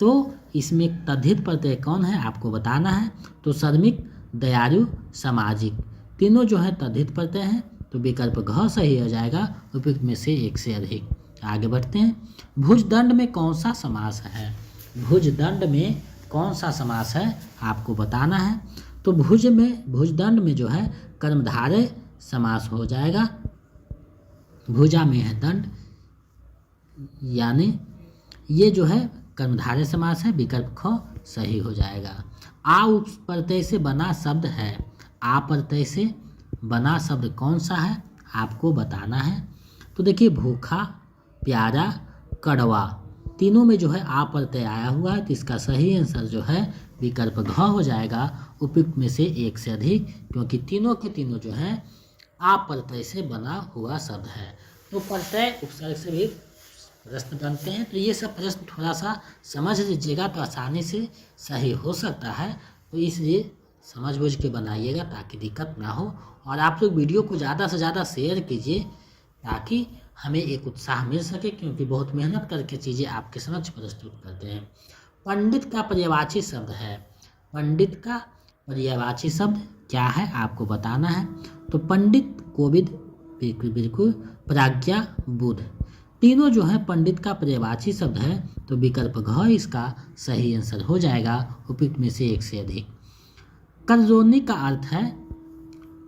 तो इसमें तद्धित प्रत्यय कौन है आपको बताना है। तो श्रमिक, दयालु, सामाजिक, तीनों जो है तद्धित प्रत्यय हैं, तो विकल्प घ सही हो जाएगा, उपयुक्त में से एक से अधिक। आगे बढ़ते हैं। भुजदंड में कौन सा समास है, भुजदंड में कौन सा समास है आपको बताना है। तो भुजदंड में जो है कर्मधारय समास हो जाएगा, भुजा में है दंड, यानी ये जो है कर्मधारय समास है, विकल्प ख सही हो जाएगा। आ प्रत्यय से बना शब्द है, आ प्रत्यय से बना शब्द कौन सा है आपको बताना है। तो देखिए भूखा, प्यारा, कड़वा, तीनों में जो है आ प्रत्यय आया हुआ है, तो इसका सही आंसर जो है विकल्प घ हो जाएगा, उपयुक्त में से एक से अधिक, क्योंकि तीनों के तीनों जो है आ प्रत्यय से बना हुआ शब्द है। तो प्रत्यय उपसर्ग से भी प्रश्न बनते हैं, तो ये सब प्रश्न थोड़ा सा समझ लीजिएगा तो आसानी से सही हो सकता है, तो इसलिए समझ बूझ के बनाइएगा ताकि दिक्कत ना हो। और आप लोग वीडियो को ज़्यादा से ज़्यादा शेयर कीजिए ताकि हमें एक उत्साह मिल सके, क्योंकि बहुत मेहनत करके चीज़ें आपके समक्ष प्रस्तुत करते हैं। पंडित का पर्यायवाची शब्द है, पंडित का पर्यायवाची शब्द क्या है आपको बताना है। तो पंडित, कोविद, बिल्कुल, प्राज्ञा, बुध, तीनों जो है पंडित का पर्यायवाची शब्द है, तो विकल्प घ इसका सही आंसर हो जाएगा, उपयुक्त में से एक से अधिक। कर्जोनी का अर्थ है,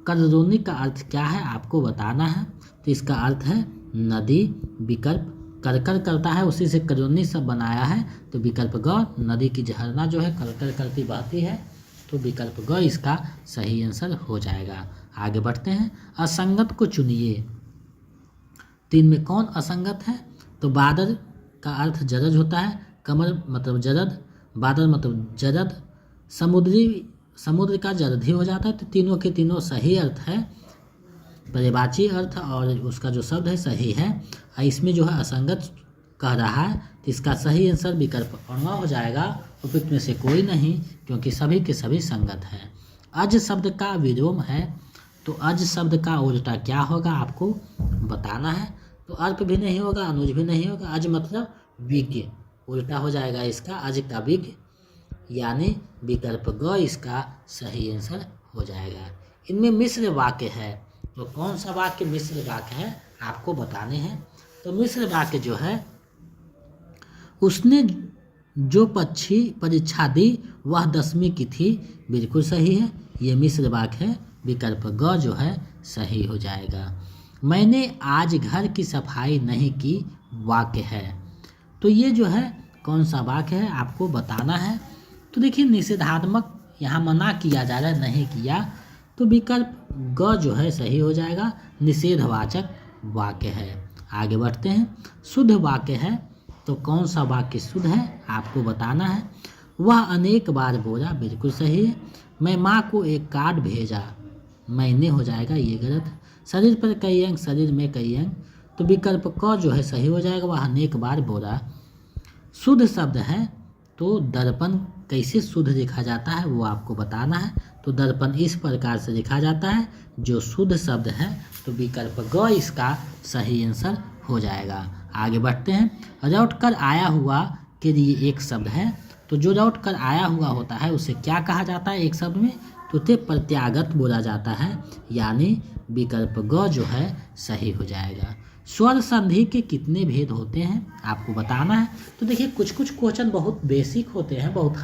कर्जोनी का अर्थ क्या है आपको बताना है। तो इसका अर्थ है नदी, विकल्प करकर करता है, उसी से करजोनी सब बनाया है, तो विकल्प ग, नदी की झरना जो है करकर करती बहती है, तो विकल्प ग इसका सही आंसर हो जाएगा। आगे बढ़ते हैं। असंगत को चुनिए, तीन में कौन असंगत है। तो बादल का अर्थ जरज होता है, कमर मतलब जरद, बादल मतलब जरद, समुद्र का जरद ही हो जाता है, तो तीनों के तीनों सही अर्थ है, पर्यायवाची अर्थ और उसका जो शब्द है सही है। इसमें जो है असंगत कह रहा है, तो इसका सही आंसर विकल्प अणवा हो जाएगा, उपयुक्त में से कोई नहीं, क्योंकि सभी के सभी संगत हैं। अज शब्द का विलोम है, तो अज शब्द का उल्टा क्या होगा आपको बताना है। तो अर्क भी नहीं होगा, अनुज भी नहीं होगा, अज मतलब विज्ञ, उल्टा हो जाएगा इसका, अज का विज्ञ, यानी विकल्प ग इसका सही आंसर हो जाएगा। इनमें मिश्र वाक्य है, तो कौन सा वाक्य मिश्र वाक्य है आपको बताने हैं। तो मिश्र वाक्य जो है, उसने जो पक्षी परीक्षा दी वह 10वीं की थी, बिल्कुल सही है, ये मिश्र वाक्य है, विकल्प ग जो है सही हो जाएगा। मैंने आज घर की सफाई नहीं की वाक्य है। तो ये जो है कौन सा वाक्य है आपको बताना है। तो देखिए निषेधात्मक यहाँ मना किया जा रहा है, नहीं किया, तो विकल्प ग जो है सही हो जाएगा, निषेधवाचक वाक्य है। आगे बढ़ते हैं। शुद्ध वाक्य है, तो कौन सा वाक्य शुद्ध है आपको बताना है। वह अनेक बार बोला, बिल्कुल सही है। मैं माँ को एक कार्ड भेजा, मैंने हो जाएगा, ये गलत। शरीर पर कई अंग, शरीर में कई अंग, तो विकल्प क जो है सही हो जाएगा, वह अनेक बार बोला। शुद्ध शब्द है, तो दर्पण कैसे शुद्ध लिखा जाता है वो आपको बताना है। तो दर्पण इस प्रकार से लिखा जाता है जो शुद्ध शब्द है, तो विकल्प ग इसका सही आंसर हो जाएगा। आगे बढ़ते हैं। लौट कर आया हुआ के लिए एक शब्द है, तो जो लौट कर आया हुआ होता है उसे क्या कहा जाता है एक शब्द में, तो उसे प्रत्यागत बोला जाता है, यानी विकल्प ग जो है सही हो जाएगा। स्वर संधि के कितने भेद होते हैं आपको बताना है। तो देखिए कुछ कुछ क्वेश्चन बहुत बेसिक होते हैं, बहुत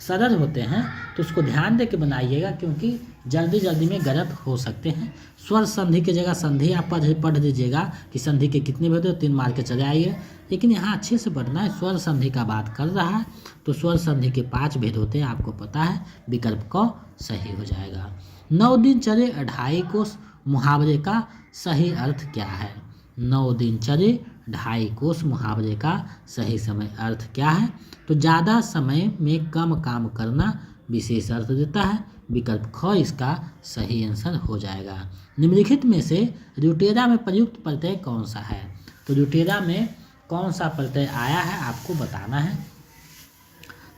सरल होते हैं, तो उसको ध्यान दे के बनाइएगा क्योंकि जल्दी जल्दी में गलत हो सकते हैं। स्वर संधि की जगह संधि आप पढ़ लीजिएगा कि संधि के कितने भेद हो, 3 मार्क के चले आइए, लेकिन यहाँ अच्छे से पढ़ना है। स्वर संधि का बात कर रहा है, तो स्वर संधि के 5 भेद होते हैं, आपको पता है, विकल्प क सही हो जाएगा। 9 दिन चले 2.5 कोस मुहावरे का सही अर्थ क्या है। 9 दिन चले 2.5 कोस मुहावरे का सही समय अर्थ क्या है, तो ज़्यादा समय में कम काम करना विशेष अर्थ देता है, विकल्प ख इसका सही आंसर हो जाएगा। निम्नलिखित में से ल्युटेरा में प्रयुक्त प्रत्यय कौन सा है, तो ल्युटेरा में कौन सा प्रत्यय आया है आपको बताना है।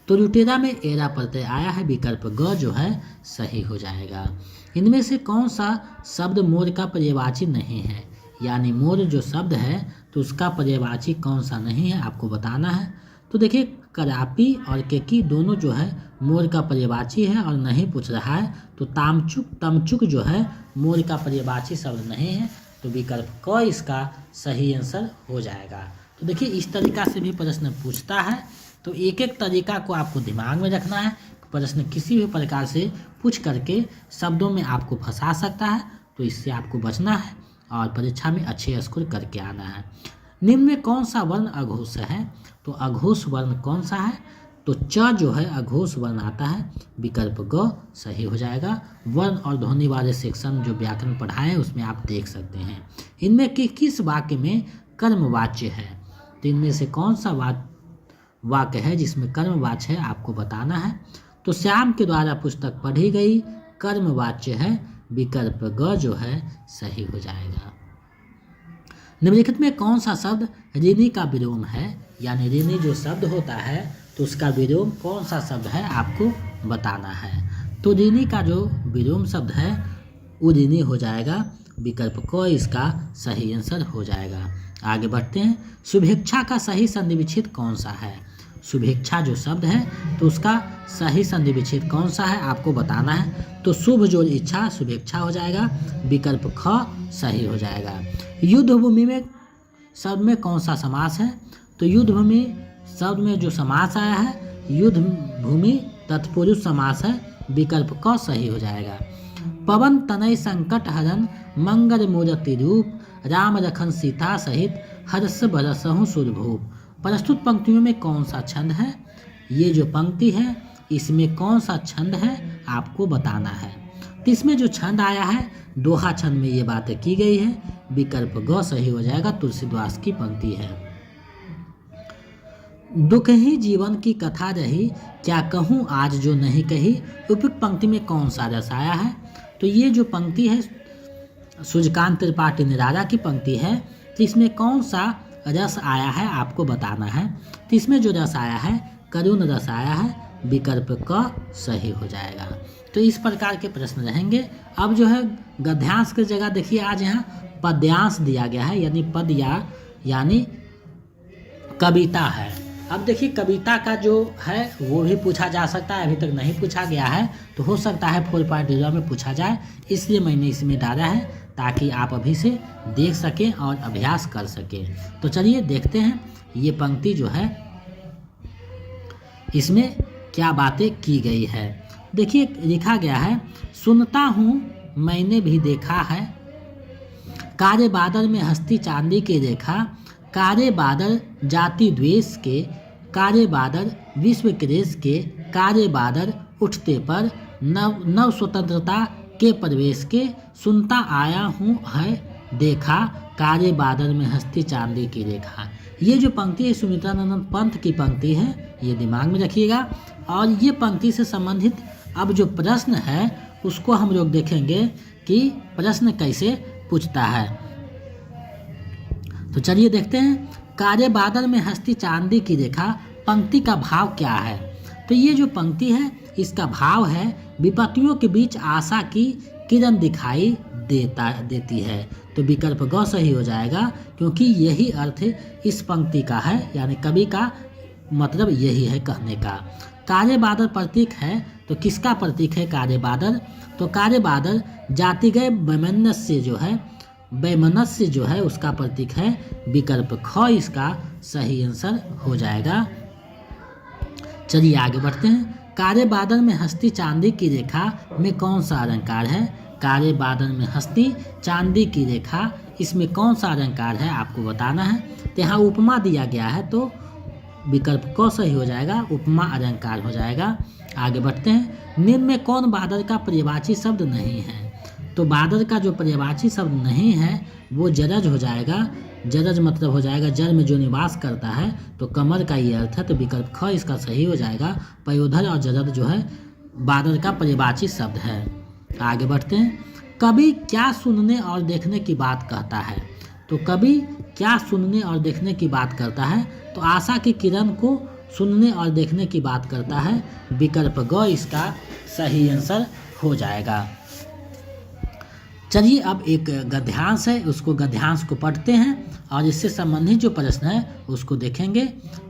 तो ल्युटेरा में एरा प्रत्यय आया है, विकल्प ग जो है सही हो जाएगा। इनमें से कौन सा शब्द मोर का पर्यायवाची नहीं है, यानी मोर जो शब्द है तो उसका पर्यायवाची कौन सा नहीं है आपको बताना है। तो देखिए करापी और केकी दोनों जो है मोर का पर्यायवाची है और नहीं पूछ रहा है, तो तमचुक जो है मोर का पर्यायवाची शब्द नहीं है, तो विकल्प क इसका सही आंसर हो जाएगा। तो देखिए इस तरीका से भी प्रश्न पूछता है, तो एक एक तरीका को आपको दिमाग में रखना है। प्रश्न किसी भी प्रकार से पूछ करके शब्दों में आपको फंसा सकता है, तो इससे आपको बचना है और परीक्षा में अच्छे स्कोर करके आना है। निम्न में कौन सा वर्ण अघोष है, तो अघोष वर्ण कौन सा है, तो च जो है अघोष वर्ण आता है, विकल्प ग सही हो जाएगा। वर्ण और ध्वनि वाले सेक्शन जो व्याकरण पढ़ाए हैं उसमें आप देख सकते हैं। इनमें किस वाक्य में कर्मवाच्य है, तो इनमें से कौन सा वाक्य है जिसमें कर्मवाच्य है आपको बताना है। तो श्याम के द्वारा पुस्तक पढ़ी गई कर्मवाच्य है, विकल्प ग जो है सही हो जाएगा। निम्नलिखित में कौन सा शब्द ऋणी का विलोम है, यानी ऋणी जो शब्द होता है तो उसका विलोम कौन सा शब्द है आपको बताना है। तो ऋणी का जो विलोम शब्द है वो ऋणी हो जाएगा, विकल्प क इसका सही आंसर हो जाएगा। आगे बढ़ते हैं। शुभेच्छा का सही संधि विच्छेद कौन सा है, शुभेच्छा जो शब्द है तो उसका सही संधि विच्छेद कौन सा है आपको बताना है। तो शुभ जो इच्छा शुभेच्छा हो जाएगा, विकल्प ख सही हो जाएगा। युद्ध भूमि में शब्द में कौन सा समास है, तो युद्ध भूमि शब्द में जो समास आया है युद्ध भूमि तत्पुरुष समास है, विकल्प क सही हो जाएगा। पवन तनय संकट हरन मंगल मूर्ति रूप राम रखन सीता सहित हर्ष बरसहु सुरभूप। प्रस्तुत पंक्तियों में कौन सा छंद है, ये जो पंक्ति है इसमें कौन सा छंद है आपको बताना है। तो इसमें जो छंद आया है दोहा छंद में ये बातें की गई है, विकल्प ग सही हो जाएगा। तुलसीदास की पंक्ति है। दुख ही जीवन की कथा रही क्या कहूँ आज जो नहीं कही, उपयुक्त पंक्ति में कौन सा रस आया है, तो ये जो पंक्ति है सूर्यकांत त्रिपाठी निराला की पंक्ति है, तो इसमें कौन सा रस आया है आपको बताना है। तो इसमें जो रस आया है करुण रस आया है, विकल्प क सही हो जाएगा। तो इस प्रकार के प्रश्न रहेंगे। अब जो है गद्यांश की जगह देखिए आज यहाँ पद्यांश दिया गया है, यानी पद यानी कविता है। अब देखिए कविता का जो है वो भी पूछा जा सकता है, अभी तक नहीं पूछा गया है, तो हो सकता है 4.0 में पूछा जाए, इसलिए मैंने इसमें डाला है ताकि आप अभी से देख सकें और अभ्यास कर सकें। तो चलिए देखते हैं ये पंक्ति जो है इसमें क्या बातें की गई है। देखिए लिखा गया है, सुनता हूँ मैंने भी देखा है कारे बादल में हंसती चांदी की रेखा, कारे बादल जाति द्वेष के, कारे बादल विश्व क्रेज के, कारे बादल उठते पर नव नव स्वतंत्रता के प्रवेश के, सुनता आया हूँ है देखा, कारे बादल में हंसती चांदी की रेखा। ये जो पंक्ति है सुमित्रानंद पंत की पंक्ति है, ये दिमाग में रखिएगा। और ये पंक्ति से संबंधित अब जो प्रश्न है उसको हम लोग देखेंगे कि प्रश्न कैसे पूछता है। तो चलिए देखते हैं। कारे बादल में हंसती चांदी की रेखा, पंक्ति का भाव क्या है? तो ये जो पंक्ति है इसका भाव है विपत्तियों के बीच आशा की किरण दिखाई देती है। तो विकल्प ग सही हो जाएगा, क्योंकि यही अर्थ इस पंक्ति का है, यानी कवि का मतलब यही है कहने का। काले बादल प्रतीक है, तो किसका प्रतीक है काले बादल? तो काले बादल जातिगय वैमनस्य जो है उसका प्रतीक है। विकल्प ख इसका सही आंसर हो जाएगा। चलिए आगे बढ़ते हैं। काले बादल में हंसती चांदी की रेखा में कौन सा अलंकार है? काले बादल में हंसती चांदी की रेखा, इसमें कौन सा अलंकार है आपको बताना है। तो यहाँ उपमा दिया गया है, तो विकल्प क सही हो जाएगा, उपमा अलंकार हो जाएगा। आगे बढ़ते हैं। निम्न में कौन बादल का पर्यायवाची शब्द नहीं है? तो बादल का जो पर्यायवाची शब्द नहीं है वो जरज हो जाएगा। जरज मतलब हो जाएगा जल में जो निवास करता है, तो कमर का ये अर्थ है। तो विकल्प ख इसका सही हो जाएगा। पयोधर और जरद जो है बादल का पर्यायवाची शब्द है। आगे बढ़ते हैं। कवि क्या सुनने और देखने की बात कहता है? तो कवि क्या सुनने और देखने की बात करता है? तो आशा की किरण को सुनने और देखने की बात करता है। विकल्प ग इसका सही आंसर हो जाएगा। चलिए अब एक गद्यांश है, उसको गद्यांश को पढ़ते हैं और इससे संबंधित जो प्रश्न है उसको देखेंगे।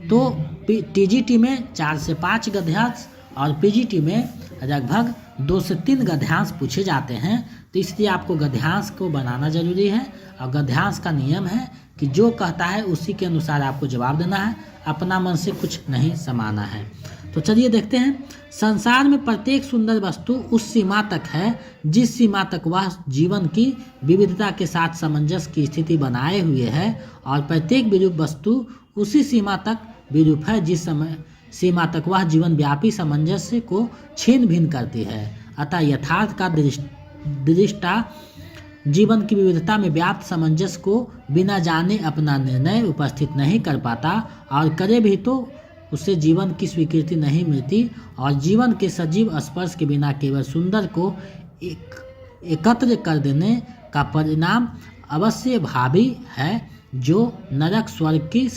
तो टीजीटी में 4 से 5 गद्यांश और पीजीटी में लगभग 2 से 3 गद्यांश पूछे जाते हैं। तो इसलिए आपको गद्यांश को बनाना जरूरी है। और गद्यांश का नियम है कि जो कहता है उसी के अनुसार आपको जवाब देना है, अपना मन से कुछ नहीं समाना है। तो चलिए देखते हैं। संसार में प्रत्येक सुंदर वस्तु उस सीमा तक है जिस सीमा तक वह जीवन की विविधता के साथ सामंजस्य की स्थिति बनाए हुए है, और प्रत्येक विरूप वस्तु उसी सीमा तक विरूप है जिस सीमा तक वह जीवन व्यापी सामंजस्य को छीन भिन्न करती है। अतः यथार्थ का दृष्टा जीवन की विविधता में व्याप्त सामंजस्य को बिना जाने अपना निर्णय उपस्थित नहीं कर पाता, और करे भी तो उससे जीवन की स्वीकृति नहीं मिलती। और जीवन के सजीव स्पर्श के बिना केवल सुंदर को एकत्र कर देने का परिणाम अवश्य भावी है, जो नरक स्वर्ग की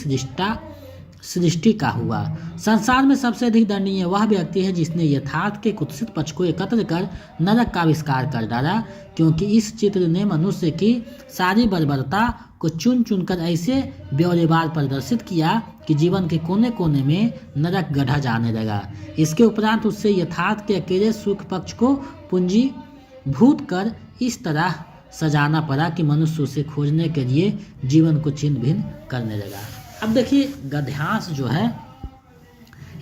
सृष्टि का हुआ। संसार में सबसे अधिक दंडनीय वह व्यक्ति है जिसने यथार्थ के कुत्सित पक्ष को एकत्र कर नरक का आविष्कार कर डाला, क्योंकि इस चित्र ने मनुष्य की सारी बर्बरता को चुन चुनकर ऐसे ब्यौरेवार प्रदर्शित किया कि जीवन के कोने कोने में नरक गढ़ा जाने लगा। इसके उपरांत उससे यथार्थ के अकेले सुख पक्ष को पूंजीभूत कर इस तरह सजाना पड़ा कि मनुष्य उसे खोजने के लिए जीवन को छिन्न भिन्न करने लगा। अब देखिए गद्यांश जो है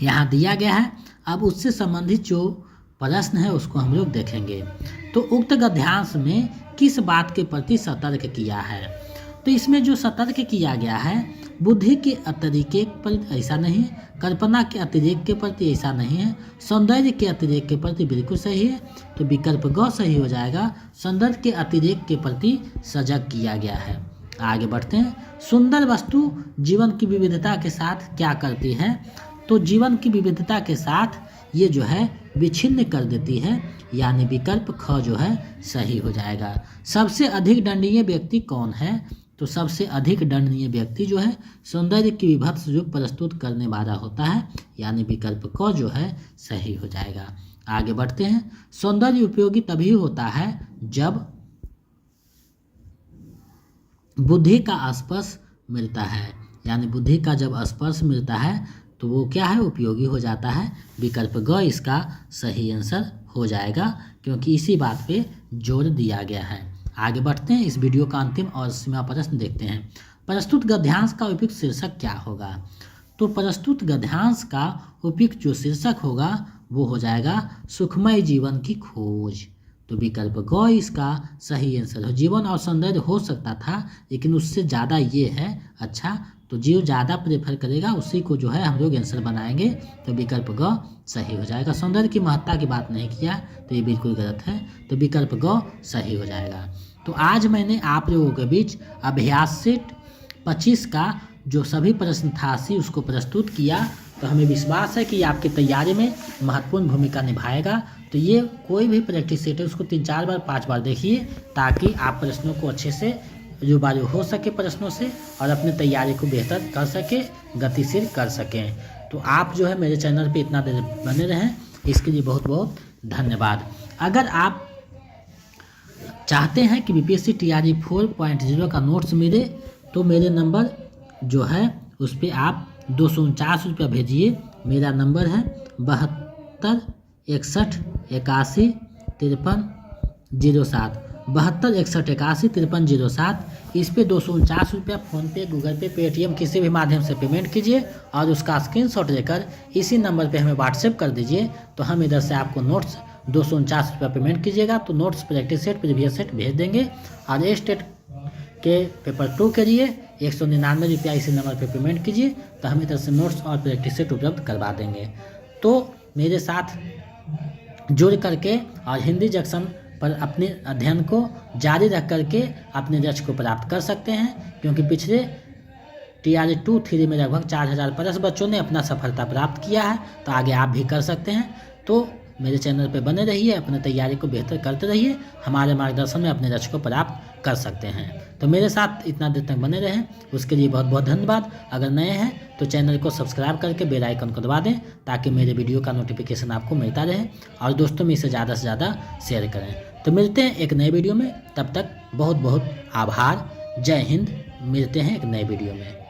यहाँ दिया गया है। अब उससे संबंधित जो प्रश्न है उसको हम लोग देखेंगे। तो उक्त गद्यांश में किस बात के प्रति सतर्क किया है? तो इसमें जो सतर्क किया गया है बुद्धि के अतिरेक पर ऐसा नहीं है, कल्पना के अतिरेक के प्रति ऐसा नहीं है, सौंदर्य के अतिरेक के प्रति बिल्कुल सही है। तो विकल्प ग सही हो जाएगा। सौंदर्य के अतिरेक के प्रति सजग किया गया है। आगे बढ़ते हैं। सुंदर वस्तु जीवन की विविधता के साथ क्या करती है? तो जीवन की विविधता के साथ ये जो है विच्छिन्न कर देती है, यानी विकल्प ख जो है सही हो जाएगा। सबसे अधिक दंडनीय व्यक्ति कौन है? तो सबसे अधिक दंडनीय व्यक्ति जो है सौंदर्य की विभत्स रूप प्रस्तुत करने वाला होता है, यानी विकल्प क जो है सही हो जाएगा। आगे बढ़ते हैं। सौंदर्य उपयोगी तभी होता है जब बुद्धि का स्पर्श मिलता है, यानी बुद्धि का जब स्पर्श मिलता है तो वो क्या है उपयोगी हो जाता है। विकल्प ग इसका सही आंसर हो जाएगा, क्योंकि इसी बात पे जोर दिया गया है। आगे बढ़ते हैं। इस वीडियो का अंतिम और सीमा प्रश्न देखते हैं। प्रस्तुत गद्यांश का उपयुक्त शीर्षक क्या होगा? तो प्रस्तुत गद्यांश का उपयुक्त जो शीर्षक होगा वो हो जाएगा सुखमय जीवन की खोज। तो विकल्प ग इसका सही आंसर है। जीवन और सौंदर्य हो सकता था, लेकिन उससे ज़्यादा ये है अच्छा, तो जो ज़्यादा प्रेफर करेगा उसी को जो है हम लोग आंसर बनाएंगे। तो विकल्प ग सही हो जाएगा। सौंदर्य की महत्ता की बात नहीं किया तो ये बिल्कुल गलत है, तो विकल्प ग सही हो जाएगा। तो आज मैंने आप लोगों के बीच अभ्यास सेट 25 का जो सभी प्रश्न था उसको प्रस्तुत किया। तो हमें विश्वास है कि आपकी तैयारी में महत्वपूर्ण भूमिका निभाएगा। तो ये कोई भी प्रैक्टिस सेट है उसको 3-4 बार 5 बार देखिए, ताकि आप प्रश्नों को अच्छे से रूबरू हो सके प्रश्नों से और अपनी तैयारी को बेहतर कर सके, गतिशील कर सकें। तो आप जो है मेरे चैनल पे इतना देर बने रहें, इसके लिए बहुत बहुत धन्यवाद। अगर आप चाहते हैं कि बीपीएससी टीआरई 4.0 का नोट्स मिले तो मेरे नंबर जो है उस पर आप 249 रुपया भेजिए। मेरा नंबर है 72 61 81 53 07, 72 61 81 53 07। इस पे 249 रुपया फ़ोनपे, गूगल पे, पेटीएम किसी भी माध्यम से पेमेंट कीजिए और उसका स्क्रीनशॉट लेकर इसी नंबर पे हमें व्हाट्सएप कर दीजिए। तो हम इधर से आपको नोट्स 249 रुपया पेमेंट कीजिएगा तो notes practice set previous set भेज देंगे। और ए स्टेट के पेपर 2 के लिए 199 रुपया इसी नंबर पे पेमेंट कीजिए, तो हम इधर से नोट्स और प्रैक्टिस सेट उपलब्ध करवा देंगे। तो मेरे साथ जुड़ करके और हिंदी जंक्शन पर अपने अध्ययन को जारी रख करके अपने लक्ष्य को प्राप्त कर सकते हैं, क्योंकि पिछले टीआरई 2-3 में लगभग 4000 प्लस बच्चों ने अपना सफलता प्राप्त किया है। तो आगे आप भी कर सकते हैं। तो मेरे चैनल पर बने रहिए, अपनी तैयारी को बेहतर करते रहिए, हमारे मार्गदर्शन में अपने लक्ष्य को प्राप्त कर सकते हैं। तो मेरे साथ इतना देर तक बने रहें, उसके लिए बहुत बहुत धन्यवाद। अगर नए हैं तो चैनल को सब्सक्राइब करके बेल आइकन को दबा दें, ताकि मेरे वीडियो का नोटिफिकेशन आपको मिलता रहे, और दोस्तों में इसे ज़्यादा से ज़्यादा शेयर करें। तो मिलते हैं एक नए वीडियो में, तब तक बहुत बहुत आभार। जय हिंद। मिलते हैं एक नए वीडियो में।